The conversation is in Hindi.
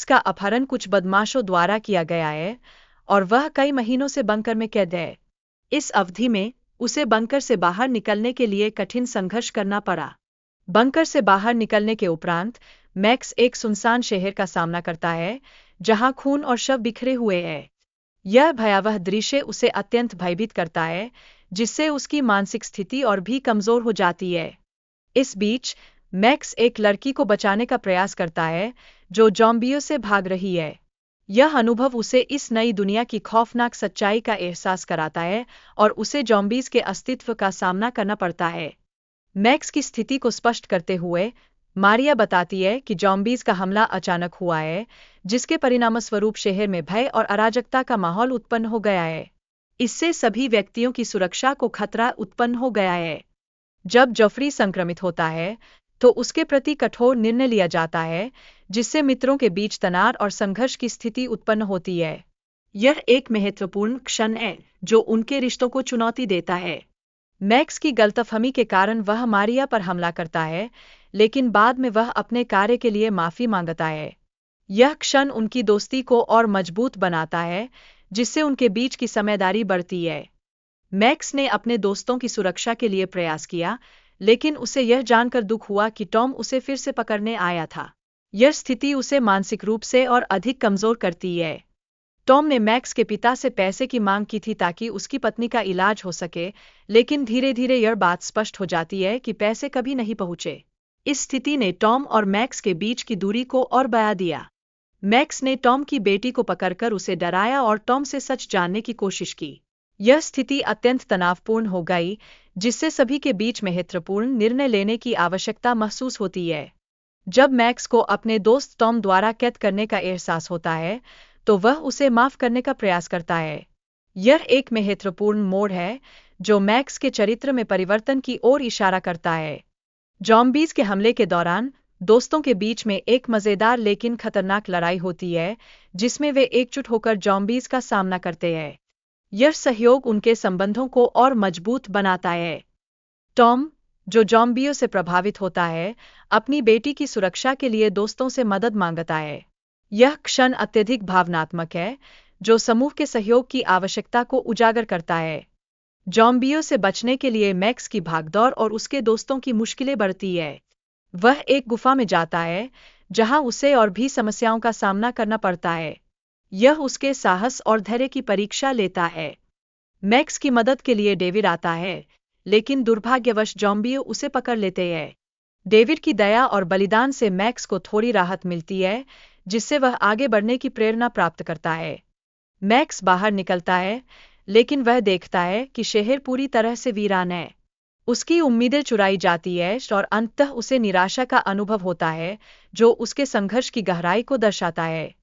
मैक्स का अपहरण कुछ बदमाशों द्वारा किया गया है और वह कई महीनों से बंकर में कैद है। इस अवधि में उसे बंकर से बाहर निकलने के लिए कठिन संघर्ष करना पड़ा। बंकर से बाहर निकलने के उपरांत मैक्स एक सुनसान शहर का सामना करता है जहां खून और शव बिखरे हुए हैं। यह भयावह दृश्य उसे अत्यंत भयभीत करता है, जिससे उसकी मानसिक स्थिति और भी कमजोर हो जाती है। इस बीच मैक्स एक लड़की को बचाने का प्रयास करता है जो ज़ॉम्बियों से भाग रही है। यह अनुभव उसे इस नई दुनिया की खौफनाक सच्चाई का एहसास कराता है और उसे ज़ॉम्बीज़ के अस्तित्व का सामना करना पड़ता है। मैक्स की स्थिति को स्पष्ट करते हुए मारिया बताती है कि ज़ॉम्बीज़ का हमला अचानक हुआ है, जिसके परिणामस्वरूप शहर में भय और अराजकता का माहौल उत्पन्न हो गया है। इससे सभी व्यक्तियों की सुरक्षा को खतरा उत्पन्न हो गया है। जब जॉफ्री संक्रमित होता है तो उसके प्रति कठोर निर्णय लिया जाता है, जिससे मित्रों के बीच तनाव और संघर्ष की स्थिति उत्पन्न होती है। यह एक महत्वपूर्ण क्षण है जो उनके रिश्तों को चुनौती देता है। मैक्स की गलतफहमी के कारण वह मारिया पर हमला करता है, लेकिन बाद में वह अपने कार्य के लिए माफी मांगता है। यह क्षण उनकी दोस्ती को और मजबूत बनाता है, जिससे उनके बीच की समझदारी बढ़ती है। मैक्स ने अपने दोस्तों की सुरक्षा के लिए प्रयास किया, लेकिन उसे यह जानकर दुख हुआ कि टॉम उसे फिर से पकड़ने आया था। यह स्थिति उसे मानसिक रूप से और अधिक कमजोर करती है। टॉम ने मैक्स के पिता से पैसे की मांग की थी ताकि उसकी पत्नी का इलाज हो सके, लेकिन धीरे धीरे यह बात स्पष्ट हो जाती है कि पैसे कभी नहीं पहुंचे। इस स्थिति ने टॉम और मैक्स के बीच की दूरी को और बढ़ा दिया। मैक्स ने टॉम की बेटी को पकड़कर उसे डराया और टॉम से सच जानने की कोशिश की। यह स्थिति अत्यंत तनावपूर्ण हो गई, जिससे सभी के बीच महत्वपूर्ण निर्णय लेने की आवश्यकता महसूस होती है। जब मैक्स को अपने दोस्त टॉम द्वारा कैद करने का एहसास होता है, तो वह उसे माफ करने का प्रयास करता है। यह एक महत्वपूर्ण मोड़ है जो मैक्स के चरित्र में परिवर्तन की ओर इशारा करता है। ज़ॉम्बीज़ के हमले के दौरान दोस्तों के बीच में एक मजेदार लेकिन खतरनाक लड़ाई होती है, जिसमें वे एकजुट होकर ज़ॉम्बीज़ का सामना करते हैं। यह सहयोग उनके संबंधों को और मजबूत बनाता है। टॉम, जो ज़ॉम्बियों से प्रभावित होता है, अपनी बेटी की सुरक्षा के लिए दोस्तों से मदद मांगता है। यह क्षण अत्यधिक भावनात्मक है, जो समूह के सहयोग की आवश्यकता को उजागर करता है। ज़ॉम्बियों से बचने के लिए मैक्स की भागदौड़ और उसके दोस्तों की मुश्किलें बढ़ती है। वह एक गुफा में जाता है, जहां उसे और भी समस्याओं का सामना करना पड़ता है। यह उसके साहस और धैर्य की परीक्षा लेता है। मैक्स की मदद के लिए डेविड आता है, लेकिन दुर्भाग्यवश ज़ॉम्बियों उसे पकड़ लेते हैं। डेविड की दया और बलिदान से मैक्स को थोड़ी राहत मिलती है, जिससे वह आगे बढ़ने की प्रेरणा प्राप्त करता है। मैक्स बाहर निकलता है, लेकिन वह देखता है कि शहर पूरी तरह से वीरान है। उसकी उम्मीदें चुराई जाती है और अंततः उसे निराशा का अनुभव होता है, जो उसके संघर्ष की गहराई को दर्शाता है।